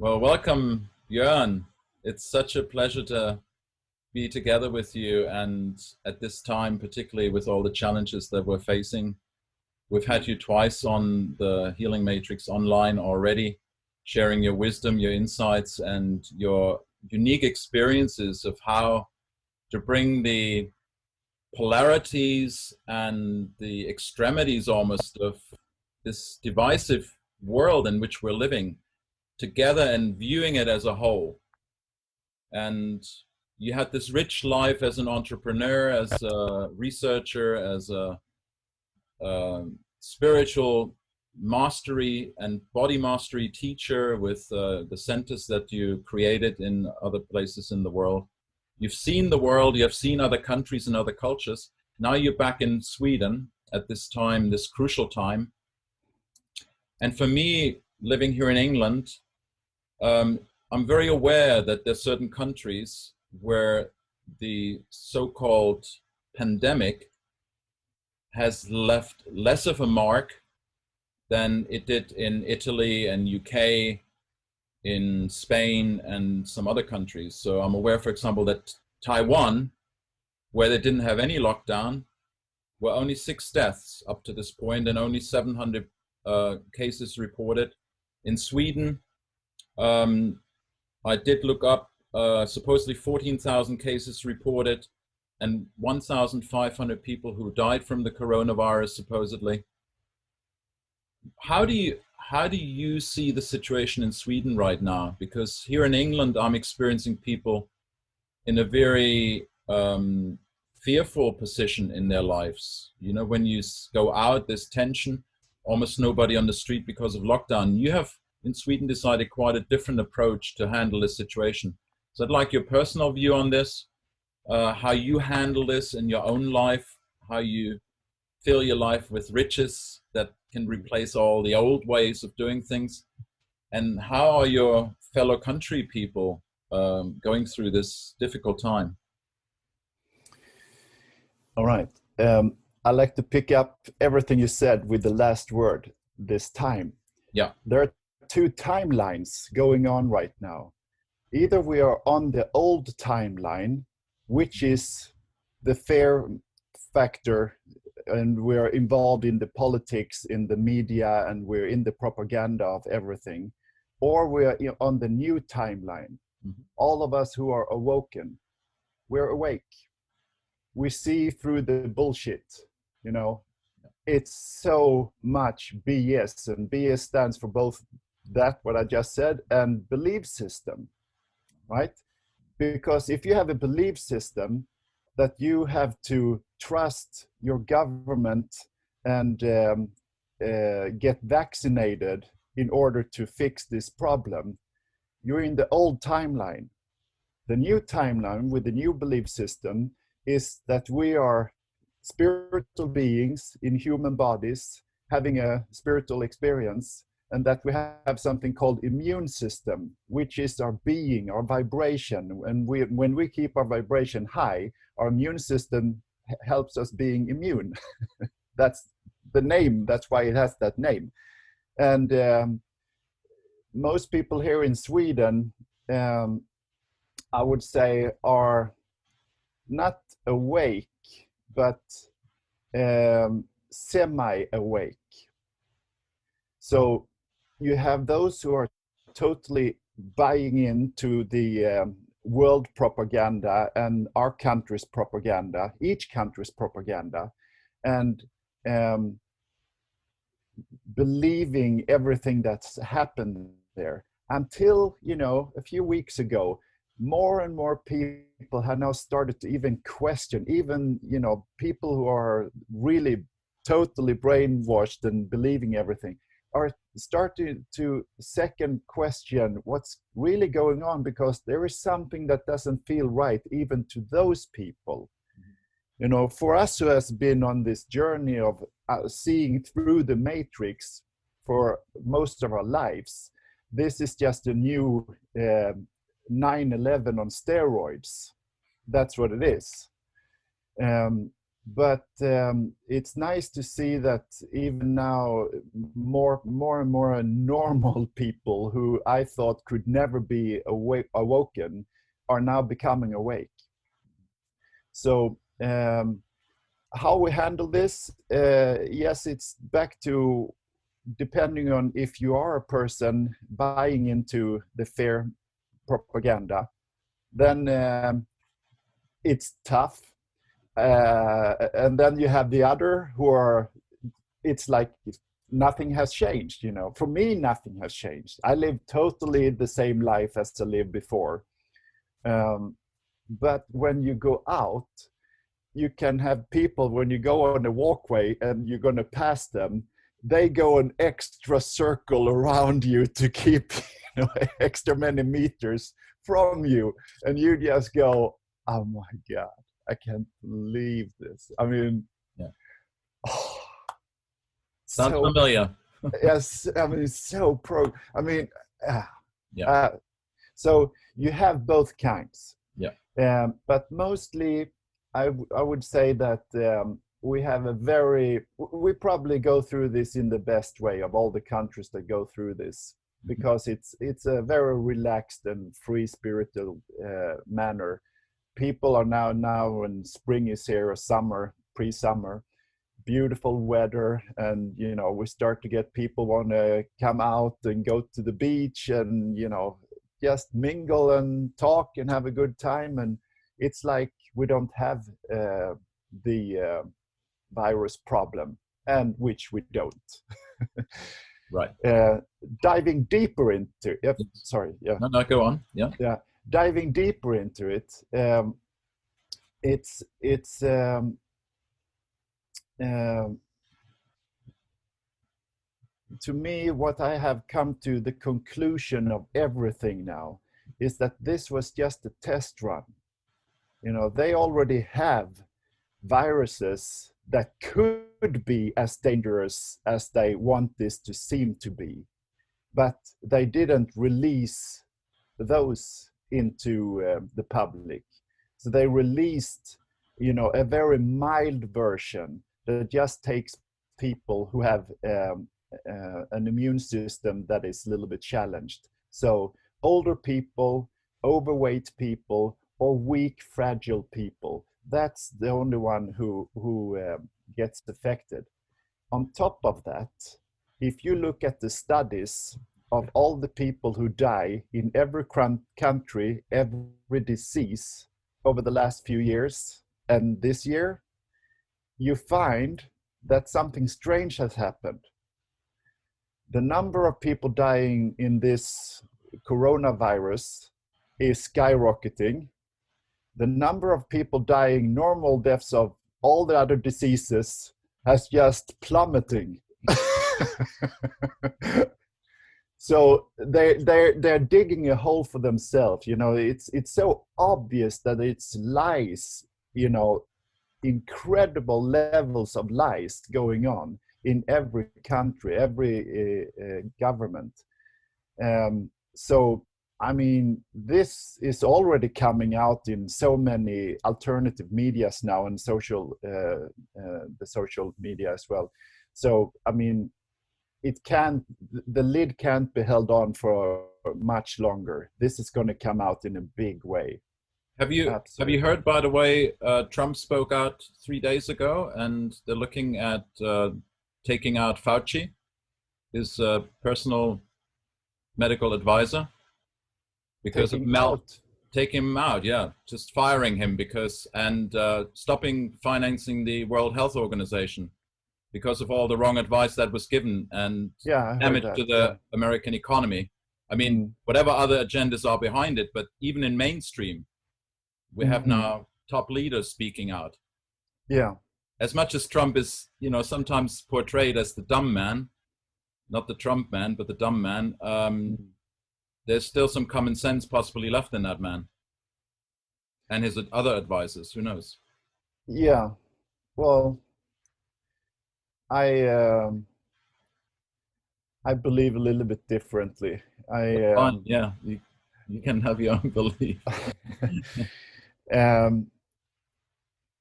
Well, welcome, Björn. It's such a pleasure to be together with you, and at this time, particularly with all the challenges that we're facing. We've had you twice on the Healing Matrix online already, sharing your wisdom, your insights, and your unique experiences of how to bring the polarities and the extremities almost of this divisive world in which we're living together and viewing it as a whole. And you had this rich life as an entrepreneur, as a researcher, as a spiritual mastery and body mastery teacher with the centers that you created in other places in the world. You've seen the world, you have seen other countries and other cultures. Now you're back in Sweden at this time, this crucial time. And for me, living here in England, I'm very aware that there's certain countries where the so-called pandemic has left less of a mark than it did in Italy and UK, in Spain and some other countries. So I'm aware, for example, that Taiwan, where they didn't have any lockdown, were only 6 deaths up to this point and only 700 cases reported. In Sweden, I did look up supposedly 14,000 cases reported and 1,500 people who died from the coronavirus supposedly. How do you see the situation in Sweden right now? Because here in England, I'm experiencing people in a very fearful position in their lives. You know, when you go out, there's tension, almost nobody on the street because of lockdown. You have in Sweden decided quite a different approach to handle this situation. So I'd like your personal view on this, how you handle this in your own life, how you fill your life with riches that can replace all the old ways of doing things, and how are your fellow country people going through this difficult time? All right. I'd like to pick up everything you said with the last word, this time. Yeah. There are 2 timelines going on right now. Either we are on the old timeline, which is the fear factor, and we're involved in the politics, in the media, and we're in the propaganda of everything, or we're on the new timeline. Mm-hmm. All of us who are awoken, we're awake. We see through the bullshit, you know. It's so much BS, and BS stands for both that, what I just said, and belief system, right? Because if you have a belief system that you have to trust your government and get vaccinated in order to fix this problem, you're in the old timeline. The new timeline with the new belief system is that we are spiritual beings in human bodies having a spiritual experience, and that we have something called immune system, which is our being, our vibration. And when we keep our vibration high, our immune system helps us being immune. That's the name, that's why it has that name. And most people here in Sweden, I would say, are not awake, but semi-awake. So you have those who are totally buying into the world propaganda and our country's propaganda, each country's propaganda, and believing everything that's happened there. Until, you know, a few weeks ago, more and more people have now started to even question, even, you know, people who are really totally brainwashed and believing everything are starting to second question what's really going on, because there is something that doesn't feel right even to those people. You know, for us who has been on this journey of seeing through the matrix for most of our lives, this is just a new 9/11 on steroids. That's what it is. but it's nice to see that even now more and more normal people who I thought could never be awoken are now becoming awake. So how we handle this, yes, it's back to depending on if you are a person buying into the fear propaganda, then it's tough. And then you have the other who are, it's like nothing has changed, you know. For me, nothing has changed. I live totally the same life as I lived before. But when you go out, you can have people, when you go on a walkway and you're going to pass them, they go an extra circle around you to keep, you know, extra many meters from you. And you just go, oh my God, I can't believe this. I mean, yeah. Oh, Sounds so familiar. yes, I mean, it's so Yeah. So you have both kinds. Yeah. But mostly, I would say that we have we probably go through this in the best way of all the countries that go through this, because it's a very relaxed and free-spirited manner. People are now when spring is here, or summer, pre-summer, beautiful weather, and you know, we start to get people want to come out and go to the beach and, you know, just mingle and talk and have a good time. And it's like we don't have the virus problem, and which we don't. Right. Diving deeper into it, sorry, yeah. No, go on. Yeah. Yeah, diving deeper into it, it's to me, what I have come to the conclusion of everything now is that this was just a test run. You know, they already have viruses that could be as dangerous as they want this to seem to be, but they didn't release those into the public. So they released, you know, a very mild version that just takes people who have an immune system that is a little bit challenged. So older people, overweight people, or weak, fragile people. That's the only one who gets affected. On top of that, if you look at the studies of all the people who die in every country, every disease over the last few years and this year, you find that something strange has happened. The number of people dying in this coronavirus is skyrocketing. The number of people dying normal deaths of all the other diseases has just plummeting. So they're digging a hole for themselves. You know, it's so obvious that it's lies, you know, incredible levels of lies going on in every country, every government. So, I mean, this is already coming out in so many alternative medias now, and the social media as well. So, I mean, the lid can't be held on for much longer. This is going to come out in a big way. Have you heard, by the way, Trump spoke out 3 days ago, and they're looking at taking out Fauci, his personal medical advisor, because taking him out, yeah, just firing him and stopping financing the World Health Organization because of all the wrong advice that was given and damage to the American economy. I mean, whatever other agendas are behind it, but even in mainstream, we have now top leaders speaking out. Yeah. As much as Trump is, you know, sometimes portrayed as the dumb man, not the Trump man, but the dumb man, there's still some common sense possibly left in that man and his other advisors. Who knows? Yeah. Well, I believe a little bit differently. Yeah, you can have your own belief.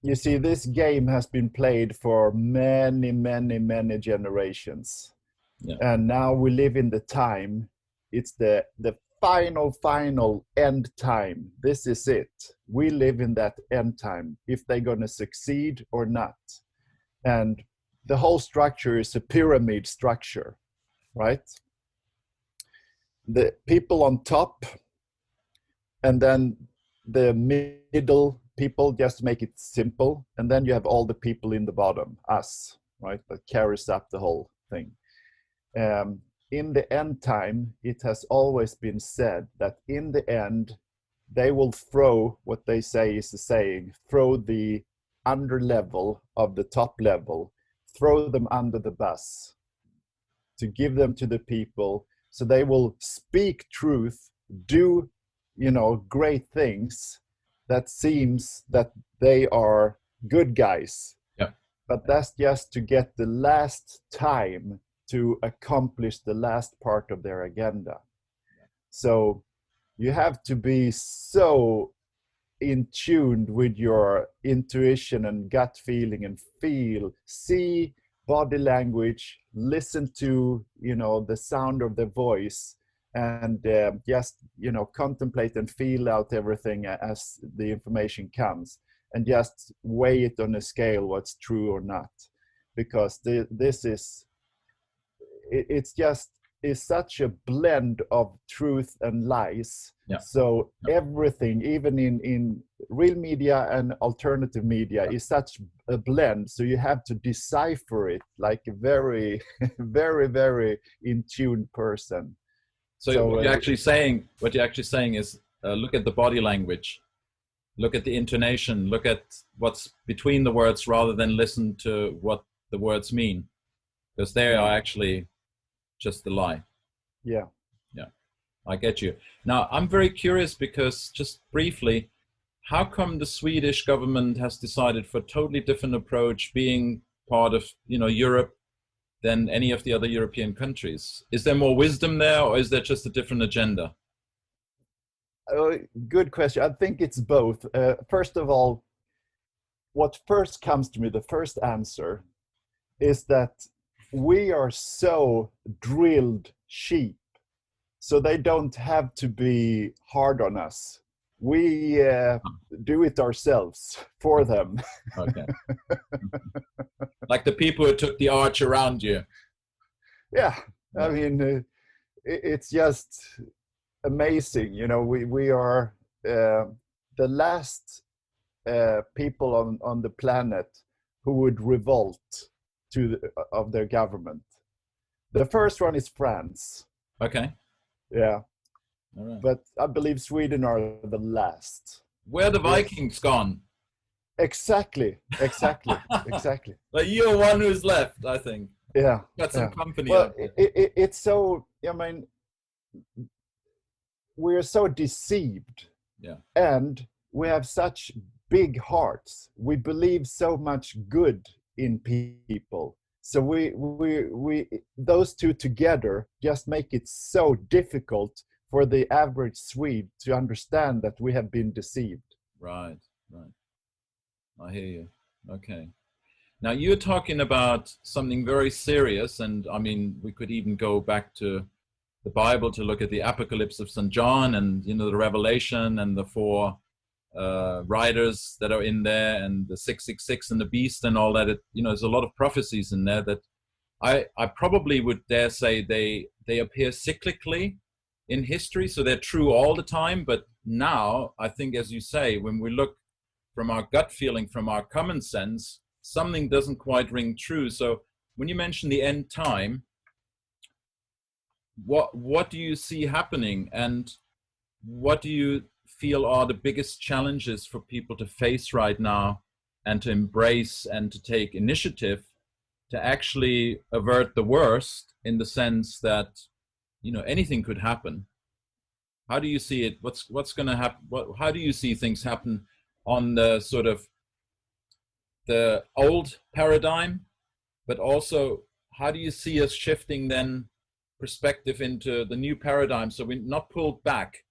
you see, this game has been played for many, many, many generations. Yeah. And now we live in the time, it's the final end time. This is it. We live in that end time, if they're going to succeed or not. And the whole structure is a pyramid structure, right? The people on top, and then the middle people, just make it simple, and then you have all the people in the bottom, us, right, that carries up the whole thing. In the end time, it has always been said that in the end, they will throw, what they say is the saying, throw the under level of the top level, throw them under the bus, to give them to the people, so they will speak truth, do, great things that seems that they are good guys. Yeah. But that's just to get the last time to accomplish the last part of their agenda. So you have to be so in tune with your intuition and gut feeling, and see body language, listen to, the sound of the voice, and just, contemplate and feel out everything as the information comes, and just weigh it on a scale, what's true or not. Because this is, it's just is such a blend of truth and lies. Yeah. So everything, even in real media and alternative media, is such a blend. So you have to decipher it like a very, very, very in tune person. So what you're actually saying is, look at the body language, look at the intonation, look at what's between the words, rather than listen to what the words mean, because they are actually just the lie. Yeah. I get you. Now, I'm very curious, because just briefly, how come the Swedish government has decided for a totally different approach, being part of, Europe, than any of the other European countries? Is there more wisdom there, or is there just a different agenda? Good question. I think it's both. First of all, what first comes to me, the first answer, is that we are so drilled sheep, so they don't have to be hard on us. We do it ourselves for them. Okay. Like the people who took the arch around you. Yeah, I mean, it's just amazing. We are the last people on the planet who would revolt of their government. The first one is France. Okay. Yeah. All right. But I believe Sweden are the last. Where are the Vikings gone? Exactly. But you're one who's left, I think. Yeah. Got some company. Well, it's so, I mean, we're so deceived. Yeah. And we have such big hearts. We believe so much good in people. So we those two together just make it so difficult for the average Swede to understand that we have been deceived. Right. I hear you. Okay. Now you're talking about something very serious, and I mean, we could even go back to the Bible to look at the Apocalypse of St. John, and the Revelation, and the four riders that are in there, and the 666 and the beast and all that. There's a lot of prophecies in there that I probably would dare say they appear cyclically in history, so they're true all the time. But now I think, as you say, when we look from our gut feeling, from our common sense, something doesn't quite ring true. So when you mention the end time, what do you see happening, and what do you feel are the biggest challenges for people to face right now, and to embrace and to take initiative to actually avert the worst, in the sense that anything could happen? How do you see it? What's going to happen? How do you see things happen on the sort of the old paradigm, but also how do you see us shifting then perspective into the new paradigm, so we're not pulled back?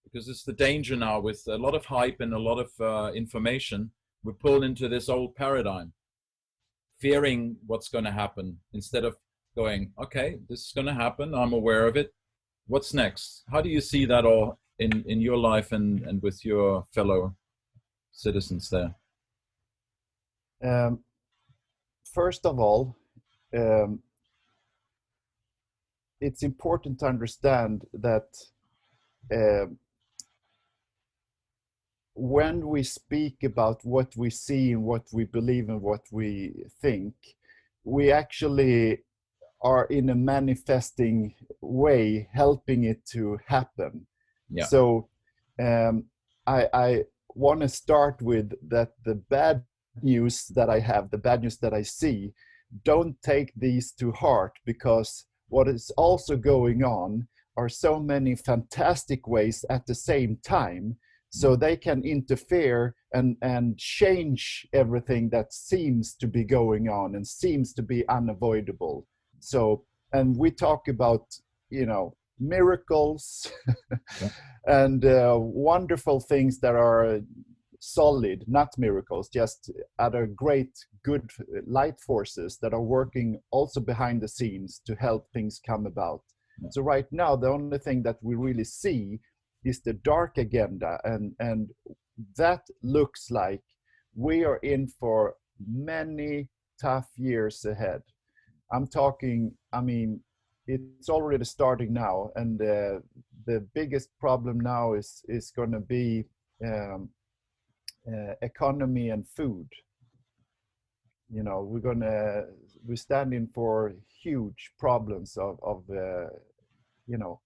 Because it's the danger now with a lot of hype and a lot of information, we're pulled into this old paradigm, fearing what's going to happen instead of going, okay, this is going to happen. I'm aware of it. What's next? How do you see that all in your life and with your fellow citizens there? First of all, it's important to understand that when we speak about what we see and what we believe and what we think, we actually are in a manifesting way helping it to happen. Yeah. So I want to start with that the bad news that I have, the bad news that I see, don't take these to heart, because what is also going on are so many fantastic ways at the same time, so they can interfere and change everything that seems to be going on and seems to be unavoidable. So, and we talk about, you know, miracles and wonderful things that are solid, not miracles, just other great, good light forces that are working also behind the scenes to help things come about. So right now, the only thing that we really see is the dark agenda, and that looks like we are in for many tough years ahead. I'm talking, I mean, it's already starting now, and the biggest problem now is going to be economy and food. You know, we're standing for huge problems of you know,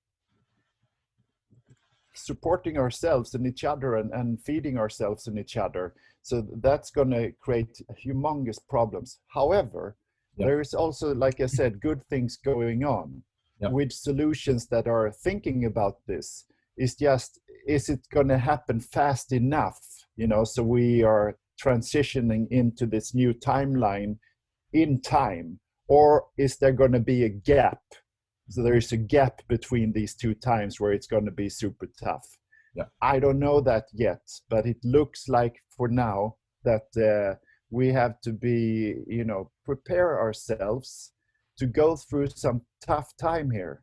supporting ourselves and each other and feeding ourselves and each other. So that's going to create humongous problems. However, there is also, like I said, good things going on with solutions that are thinking about this. It's just, is it going to happen fast enough? You know, so we are transitioning into this new timeline in time, or is there going to be a gap? So there is a gap between these two times where it's going to be super tough. I don't know that yet, but it looks like for now that we have to be, you know, prepare ourselves to go through some tough time here.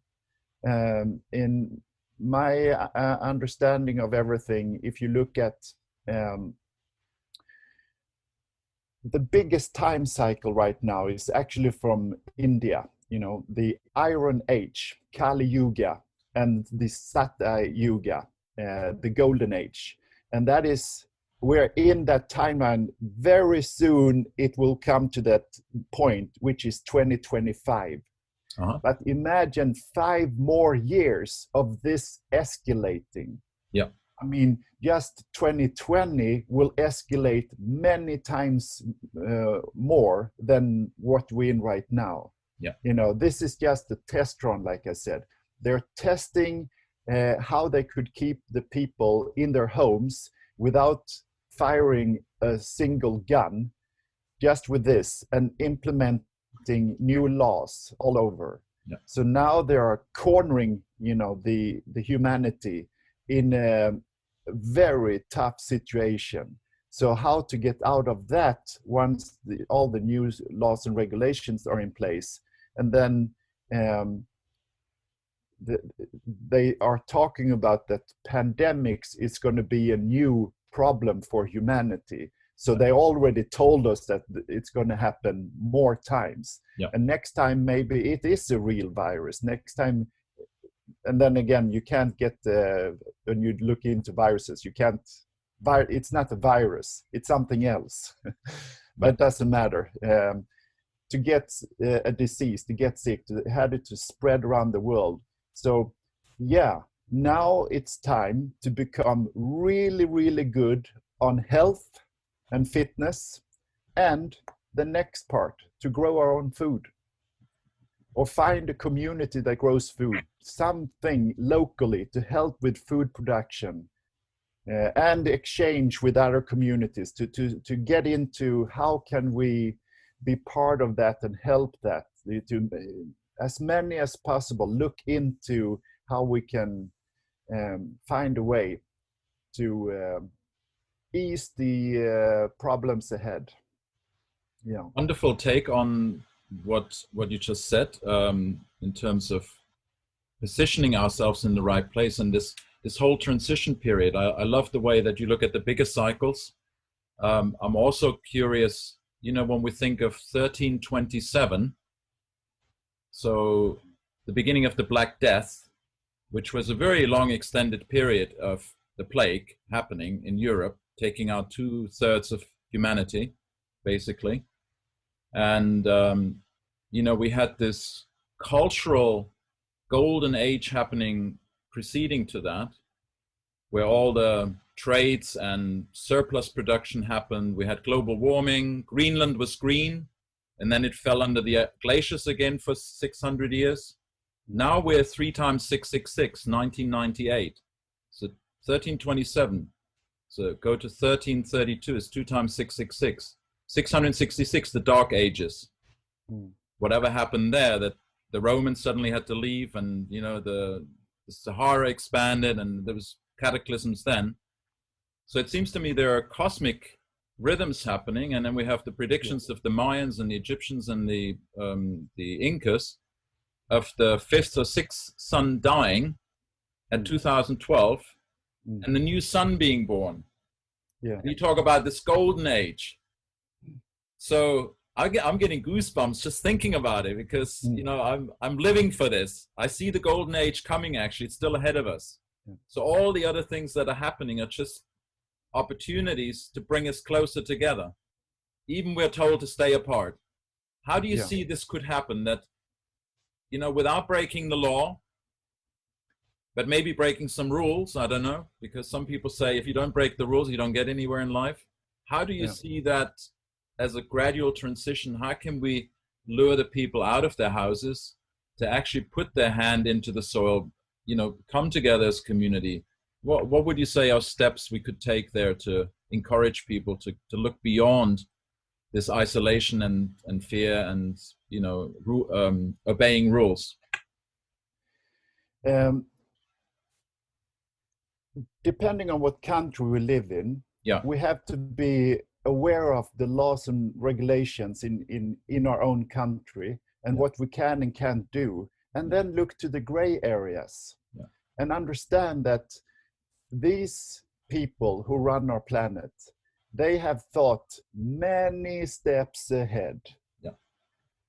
In my understanding of everything, if you look at the biggest time cycle right now is actually from India. You know, the Iron Age, Kali Yuga, and the Satya Yuga, the Golden Age. And that is, we're in that timeline. Very soon it will come to that point, which is 2025. But imagine 5 more years of this escalating. I mean, just 2020 will escalate many times more than what we're in right now. You know, this is just a test run, like I said. They're testing how they could keep the people in their homes without firing a single gun, just with this, and implementing new laws all over. So now they are cornering, you know, the humanity in a very tough situation. So how to get out of that once all the new laws and regulations are in place? And then they are talking about that pandemics is going to be a new problem for humanity. So they already told us that it's going to happen more times. And next time, maybe it is a real virus. Next time, and then again, you can't get, when you look into viruses, you can't, it's not a virus, it's something else. But it doesn't matter. To get a disease, to get sick, to have it to spread around the world. So yeah, now it's time to become really, really good on health and fitness, and the next part, to grow our own food, or find a community that grows food, something locally to help with food production, and exchange with other communities to get into how can we be part of that and help that, to as many as possible look into how we can find a way to ease the problems ahead. Yeah. Wonderful take on what you just said, in terms of positioning ourselves in the right place, and this whole transition period. I love the way that you look at the bigger cycles. I'm also curious, you know, when we think of 1327, so the beginning of the Black Death, which was a very long extended period of the plague happening in Europe, taking out 2/3 of humanity, basically. And, you know, we had this cultural golden age happening preceding to that, where all the trades and surplus production happened. We had global warming. Greenland was green, and then it fell under the glaciers again for 600 years. Now we're 3 times 666, 1998. So 1327. So go to 1332, it's 2 times 666. 666, the Dark Ages. Whatever happened there, that the Romans suddenly had to leave, and you know the Sahara expanded, and there was cataclysms then. So it seems to me there are cosmic rhythms happening, and then we have the predictions of the Mayans and the Egyptians and the Incas of the 5th or 6th sun dying at 2012, and the new sun being born. Yeah. And you talk about this golden age. So I'm getting goosebumps just thinking about it, because you know I'm living for this. I see the golden age coming. Actually, it's still ahead of us. So all the other things that are happening are just opportunities to bring us closer together. Even we're told to stay apart. How do you see this could happen? That, you know, without breaking the law, but maybe breaking some rules. I don't know, because some people say if you don't break the rules, you don't get anywhere in life. How do you see that as a gradual transition? How can we lure the people out of their houses to actually put their hand into the soil, you know, come together as community? What would you say are steps we could take there to encourage people to look beyond this isolation and fear and, you know, obeying rules? Depending on what country we live in, we have to be aware of the laws and regulations in our own country, and what we can and can't do, and then look to the gray areas and understand that these people who run our planet, they have thought many steps ahead.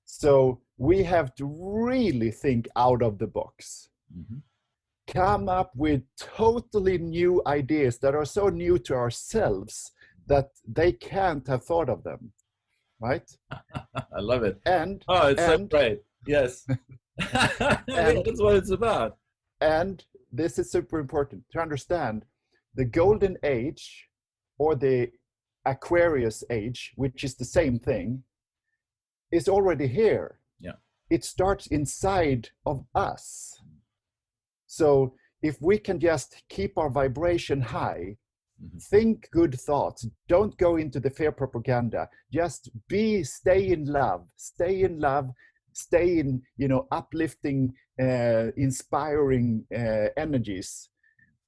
So we have to really think out of the box. Come up with totally new ideas that are so new to ourselves that they can't have thought of them, right? I love it. And it's so great. Yes. That's what it's about. And this is super important to understand. The golden age, or the Aquarius age, which is the same thing, is already here. It starts inside of us. So if we can just keep our vibration high, think good thoughts, don't go into the fear propaganda, just stay in love, stay in, you know, uplifting, inspiring energies.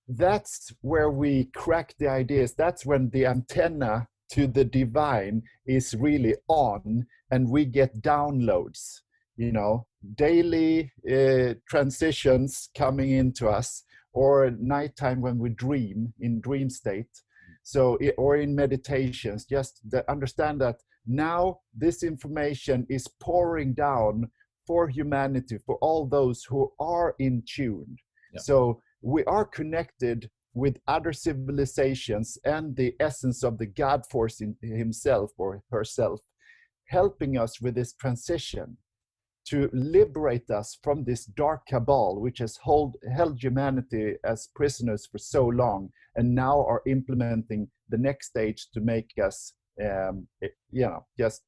That's where we crack the ideas. That's when the antenna to the divine is really on, and we get downloads, you know, daily transitions coming into us, or nighttime when we dream, in dream state. So, or in meditations, just understand that now this information is pouring down for humanity, for all those who are in tune. So we are connected with other civilizations and the essence of the God force in himself or herself, helping us with this transition to liberate us from this dark cabal, which has held humanity as prisoners for so long, and now are implementing the next stage to make us, you know, just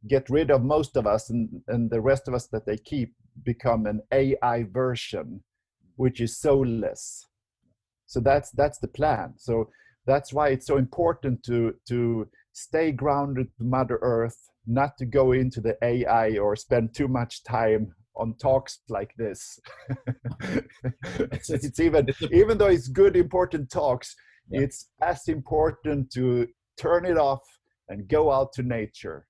get rid of most of us, and the rest of us that they keep become an AI version, which is soulless. So that's the plan. So that's why it's so important to stay grounded to Mother Earth, not to go into the AI or spend too much time on talks like this. It's even though it's good, important talks, Yeah. It's as important to turn it off and go out to nature.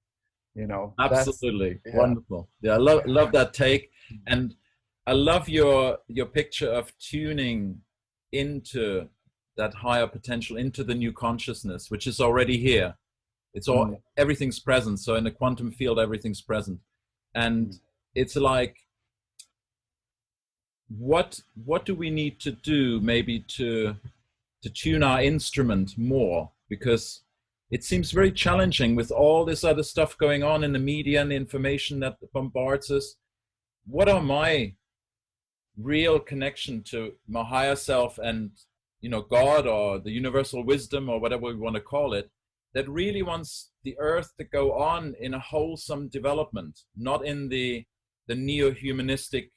You know, Absolutely. yeah. Wonderful. Yeah, I love that take. And I love your picture of tuning into that higher potential, into the new consciousness, which is already here. It's all, everything's present. So in the quantum field, everything's present. And it's like, what do we need to do maybe to tune our instrument more? Because it seems very challenging with all this other stuff going on in the media and the information that bombards us. What are my real connection to my higher self and, you know, God or the universal wisdom or whatever we want to call it, that really wants the earth to go on in a wholesome development, not in the neo-humanistic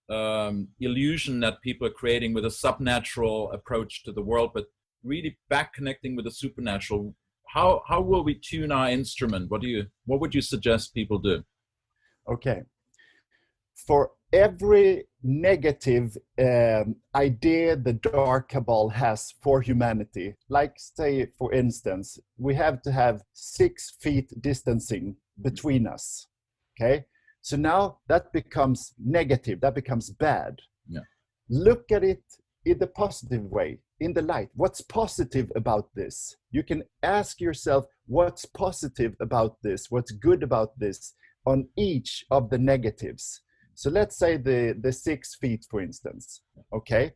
illusion that people are creating with a subnatural approach to the world, but really back connecting with the supernatural. How will we tune our instrument? What would you suggest people do? Okay. For every negative idea the dark cabal has for humanity, like say, for instance, we have to have 6 feet distancing between us. Okay. So now that becomes negative, that becomes bad. Yeah. Look at it in the positive way, in the light. What's positive about this? You can ask yourself, what's positive about this? What's good about this on each of the negatives? So let's say the 6 feet, for instance, okay?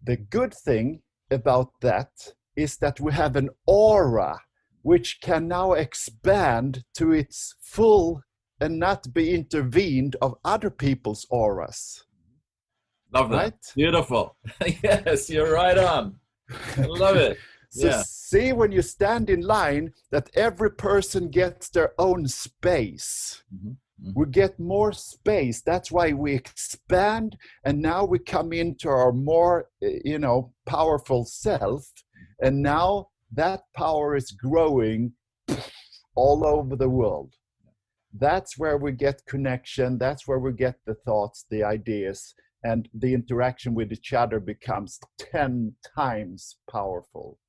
The good thing about that is that we have an aura which can now expand to its full and not be intervened of other people's auras. Love that. Right? Beautiful. Yes, you're right on. I love it. So see, when you stand in line, that every person gets their own space. We get more space. That's why we expand, and now we come into our more, you know, powerful self. And now that power is growing all over the world. That's where we get connection. That's where we get the thoughts, the ideas, and the interaction with each other becomes 10 times powerful.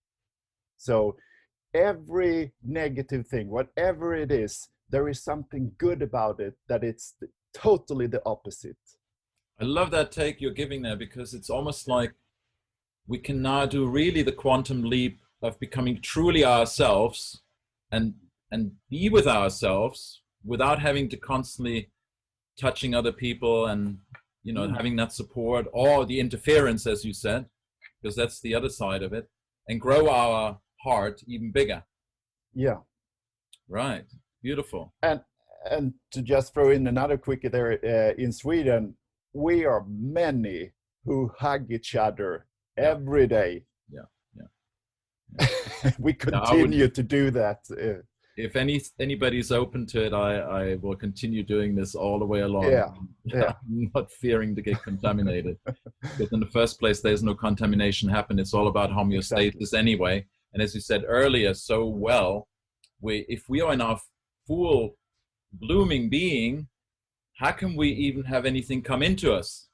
So every negative thing, whatever it is, there is something good about it, that it's totally the opposite. I love that take you're giving there, because it's almost like we can now do really the quantum leap of becoming truly ourselves and be with ourselves without having to constantly touching other people and, you know, having that support or the interference, as you said, because that's the other side of it, and grow our heart even bigger. Yeah. Right. Beautiful. And to just throw in another quickie there, in Sweden, we are many who hug each other every day. Yeah. We continue to do that. If anybody's open to it, I will continue doing this all the way along. Yeah. I'm not fearing to get contaminated. Because in the first place, there's no contamination happen. It's all about homeostasis anyway. And as you said earlier so well, if we are in our full blooming being, how can we even have anything come into us?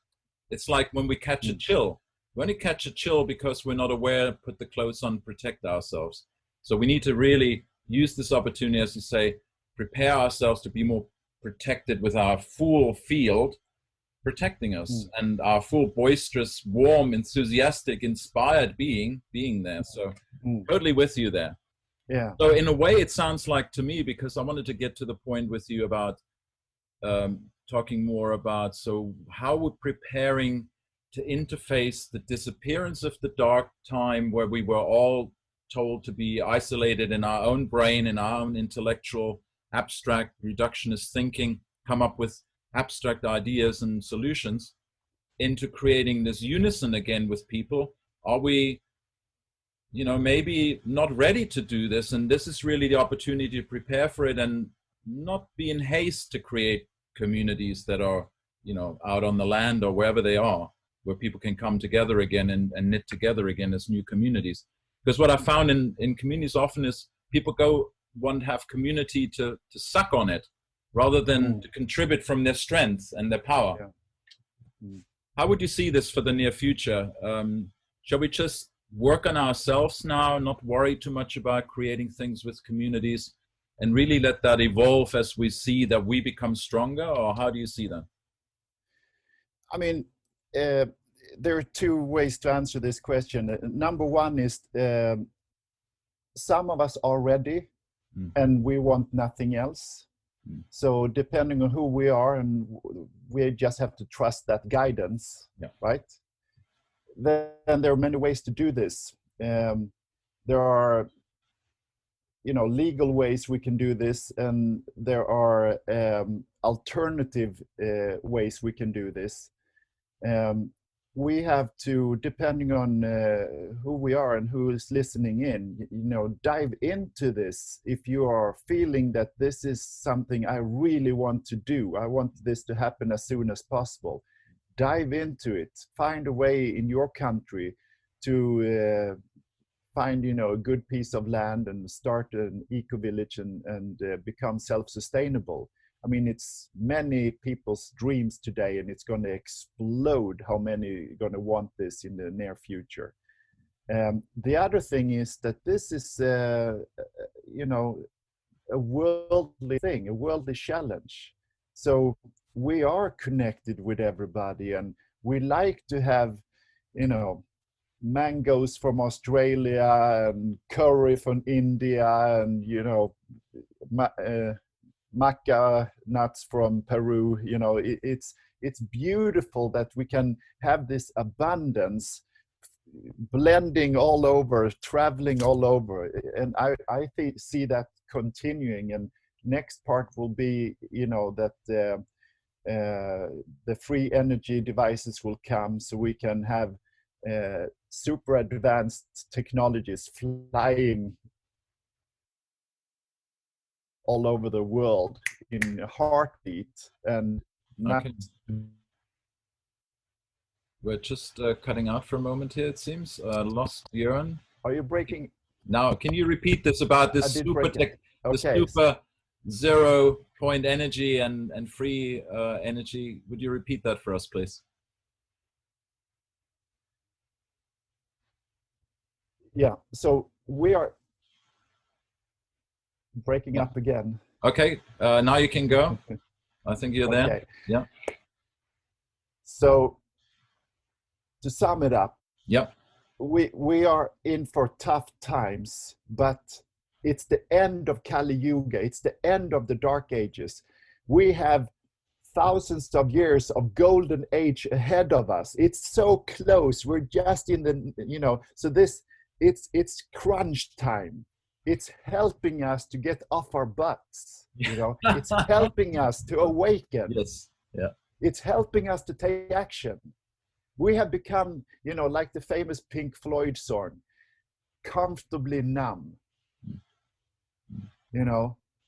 It's like when we catch a chill. We only catch a chill because we're not aware, put the clothes on, protect ourselves. So we need to really use this opportunity, as you say, prepare ourselves to be more protected with our full field protecting us and our full boisterous, warm, enthusiastic, inspired being there. So totally with you there. Yeah. So in a way, it sounds like to me, because I wanted to get to the point with you about talking more about, so how we're preparing to interface the disappearance of the dark time where we were all told to be isolated in our own brain, in our own intellectual, abstract, reductionist thinking, come up with abstract ideas and solutions, into creating this unison again with people. Are we, you know, maybe not ready to do this? And this is really the opportunity to prepare for it and not be in haste to create communities that are, you know, out on the land or wherever they are, where people can come together again and knit together again as new communities. Because what I found in communities often is people want to have community to suck on it rather than to contribute from their strength and their power. How would you see this for the near future? Shall we just work on ourselves now, not worry too much about creating things with communities, and really let that evolve as we see that we become stronger? Or how do you see that? I mean, there are two ways to answer this question. Number one is some of us are ready and we want nothing else. So depending on who we are, and we just have to trust that guidance, right? Then there are many ways to do this. There are, legal ways we can do this, and there are alternative ways we can do this. We have to, depending on who we are and who is listening in, dive into this. If you are feeling that this is something I really want to do, I want this to happen as soon as possible, dive into it. Find a way in your country to find, a good piece of land and start an eco-village and become self-sustainable. I mean, it's many people's dreams today, and it's going to explode how many are going to want this in the near future. The other thing is that this is, a worldly thing, a worldly challenge. So we are connected with everybody, and we like to have, mangoes from Australia and curry from India and, maca nuts from Peru. It's beautiful that we can have this abundance blending all over, traveling all over, and I see that continuing. And next part will be, that the free energy devices will come, so we can have super advanced technologies flying all over the world in a heartbeat. And not We're just cutting out for a moment here, it seems. Lost Björn. Are you breaking? Now, can you repeat this about this the super 0 point energy and free energy? Would you repeat that for us, please? Yeah, so we are breaking up again. Okay, now you can go. I think you're there. Yeah. So to sum it up, yep, we are in for tough times, but it's the end of Kali Yuga. It's the end of the Dark Ages. We have thousands of years of golden age ahead of us. It's so close. We're just in the, so this, it's crunch time. It's helping us to get off our butts, it's helping us to awaken. Yes. Yeah. It's helping us to take action. We have become, like the famous Pink Floyd song, comfortably numb.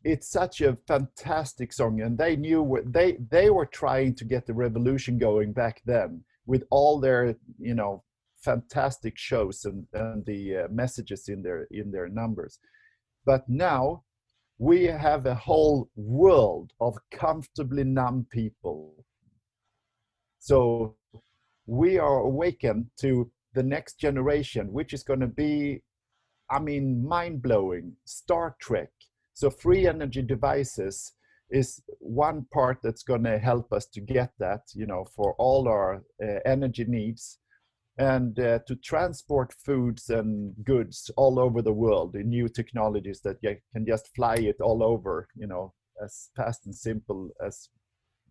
It's such a fantastic song, and they knew they were trying to get the revolution going back then with all their, fantastic shows and the messages in their numbers. But now we have a whole world of comfortably numb people. So we are awakened to the next generation, which is going to be, mind-blowing. Star Trek. So free energy devices is one part that's going to help us to get that, for all our energy needs, and to transport foods and goods all over the world in new technologies that you can just fly it all over, as fast and simple as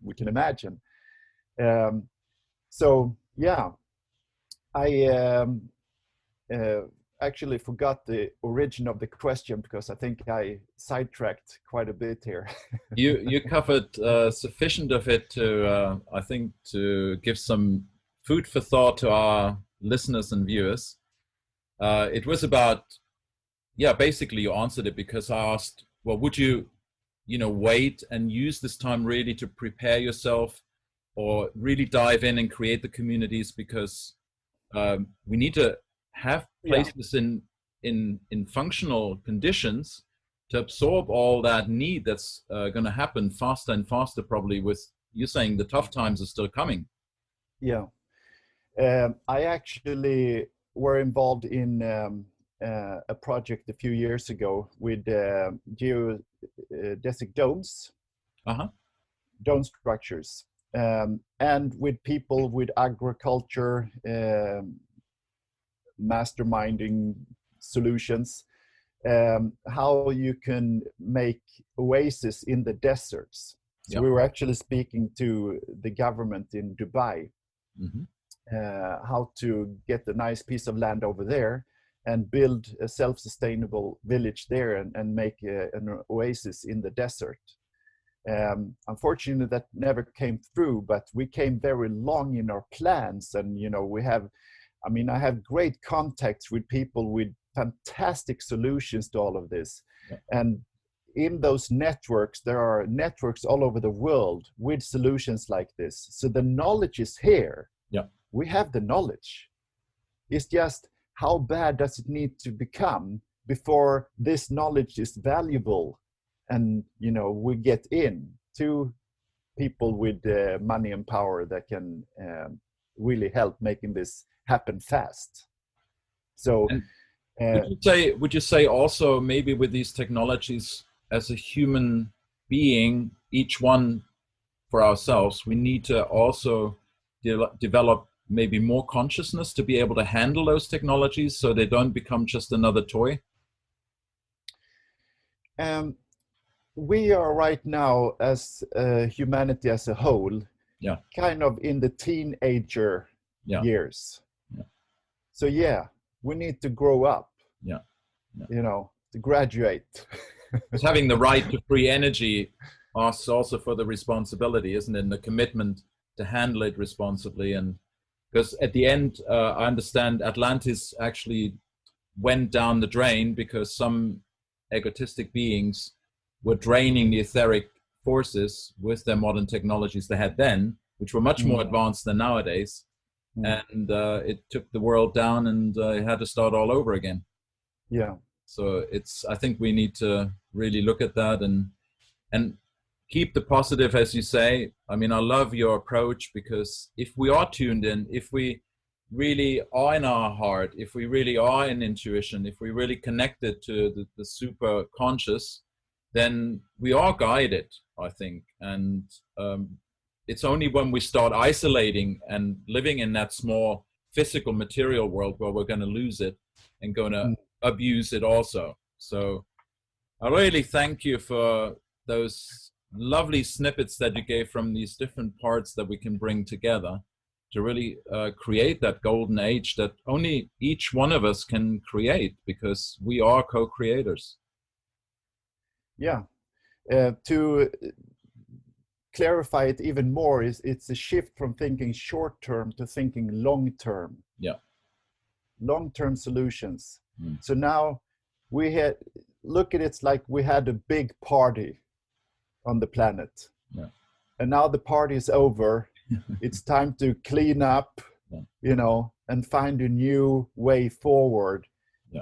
we can imagine. So yeah, I actually forgot the origin of the question, because I think I sidetracked quite a bit here. you covered sufficient of it to, I think, to give some food for thought to our listeners and viewers. It was about, basically you answered it, because I asked, well, would you, wait and use this time really to prepare yourself, or really dive in and create the communities? Because we need to have places in functional conditions to absorb all that need that's going to happen faster and faster, probably, with you saying the tough times are still coming. Yeah. I actually were involved in a project a few years ago with geodesic domes, dome structures, and with people with agriculture masterminding solutions, how you can make oases in the deserts. So we were actually speaking to the government in Dubai, how to get a nice piece of land over there and build a self-sustainable village there and make an oasis in the desert. Unfortunately, that never came through, but we came very long in our plans. And, you know, I have great contacts with people with fantastic solutions to all of this. And in those networks, there are networks all over the world with solutions like this. So the knowledge is here. We have the knowledge. It's just, how bad does it need to become before this knowledge is valuable and, you know, we get in to people with money and power that can really help making this happen fast. So would you say also, maybe with these technologies, as a human being, each one for ourselves, we need to also develop maybe more consciousness to be able to handle those technologies so they don't become just another toy? We are right now, as humanity as a whole, kind of in the teenager years. So we need to grow up, you know, to graduate. Because having the right to free energy asks also for the responsibility, isn't it? And the commitment to handle it responsibly. And because at the end, I understand Atlantis actually went down the drain because some egotistic beings were draining the etheric forces with their modern technologies they had then, which were much more advanced than nowadays. And it took the world down, and it had to start all over again. So I think we need to really look at that and keep the positive, as you say. I mean, I love your approach, because if we are tuned in, if we really are in our heart, if we really are in intuition, if we really connected to the super conscious, then we are guided, I think. And it's only when we start isolating and living in that small physical material world where we're going to lose it and going to abuse it also. So I really thank you for those lovely snippets that you gave from these different parts that we can bring together to really create that golden age that only each one of us can create, because we are co-creators. To clarify it even more, it's a shift from thinking short term to thinking long term. Long-term solutions. So now look at it like we had a big party on the planet, and now the party is over. It's time to clean up, you know, and find a new way forward.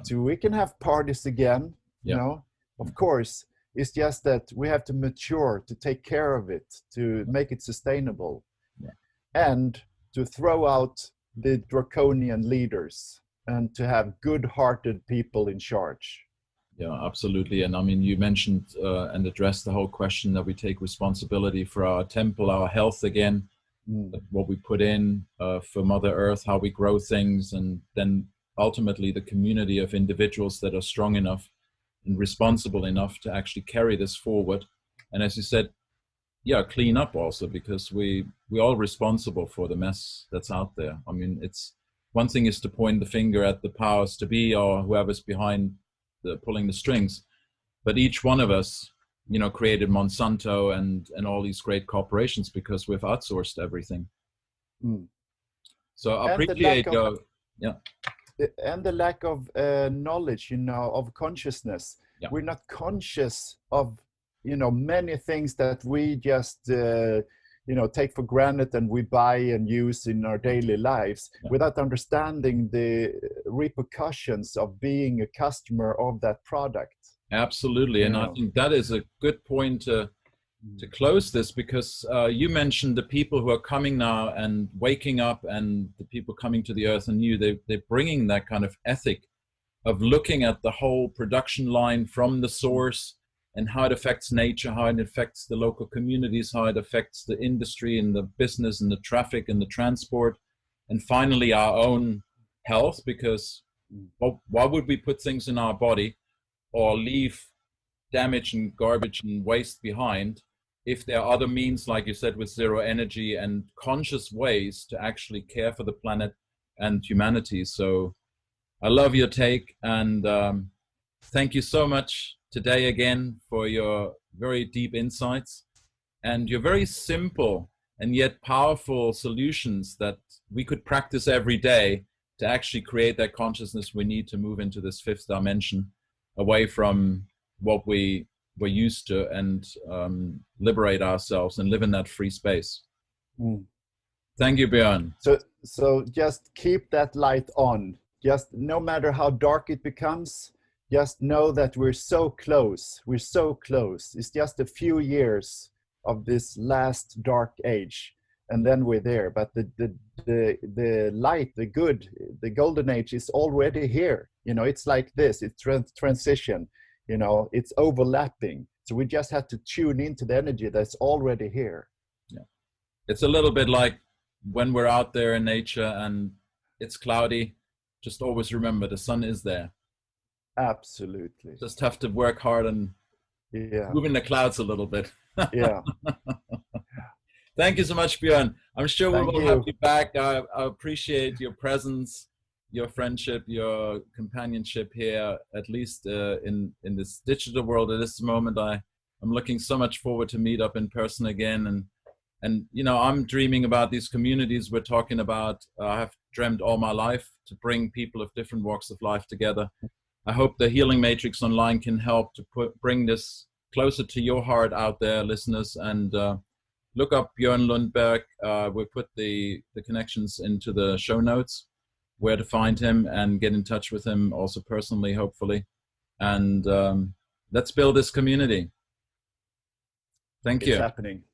So we can have parties again, you know, of course. It's just that we have to mature to take care of it, to make it sustainable, and to throw out the draconian leaders and to have good-hearted people in charge. Absolutely. And I mean, you mentioned and addressed the whole question that we take responsibility for our temple, our health again, what we put in for Mother Earth, how we grow things, and then ultimately the community of individuals that are strong enough and responsible enough to actually carry this forward. And as you said, clean up also, because we're all responsible for the mess that's out there. I mean, it's one thing is to point the finger at the powers to be or whoever's behind pulling the strings, but each one of us, you know, created Monsanto and all these great corporations because we've outsourced everything. So I appreciate your and the lack of knowledge, you know, of consciousness. We're not conscious of, you know, many things that we just you know, take for granted and we buy and use in our daily lives without understanding the repercussions of being a customer of that product. Absolutely. And I think that is a good point to to close this, because you mentioned the people who are coming now and waking up, and the people coming to the earth anew. They're bringing that kind of ethic of looking at the whole production line from the source and how it affects nature, how it affects the local communities, how it affects the industry and the business and the traffic and the transport, and finally our own health. Because why would we put things in our body or leave damage and garbage and waste behind if there are other means, like you said, with zero energy and conscious ways to actually care for the planet and humanity? So I love your take, and thank you so much today again for your very deep insights and your very simple and yet powerful solutions that we could practice every day to actually create that consciousness we need to move into this fifth dimension, away from what we were used to, and liberate ourselves and live in that free space. Thank you, Björn. So just keep that light on. Just no matter how dark it becomes, just know that we're so close. We're so close. It's just a few years of this last dark age, and then we're there. But the light, the good, the golden age is already here. You know, it's like this. It's transition. You know, it's overlapping. So we just have to tune into the energy that's already here. Yeah, it's a little bit like when we're out there in nature and it's cloudy. Just always remember the sun is there. Absolutely. Just have to work hard and move in the clouds a little bit. Yeah. Thank you so much, Björn. I'm sure we will have you back. I appreciate your presence, your friendship, your companionship here, at least in this digital world at this moment. I'm looking so much forward to meet up in person again. And you know, I'm dreaming about these communities we're talking about. I have dreamt all my life to bring people of different walks of life together. I hope the Healing Matrix Online can help to bring this closer to your heart out there, listeners. And look up Björn Lundberg. We'll put the connections into the show notes, where to find him and get in touch with him also personally, hopefully. And let's build this community. Thank you. It's happening.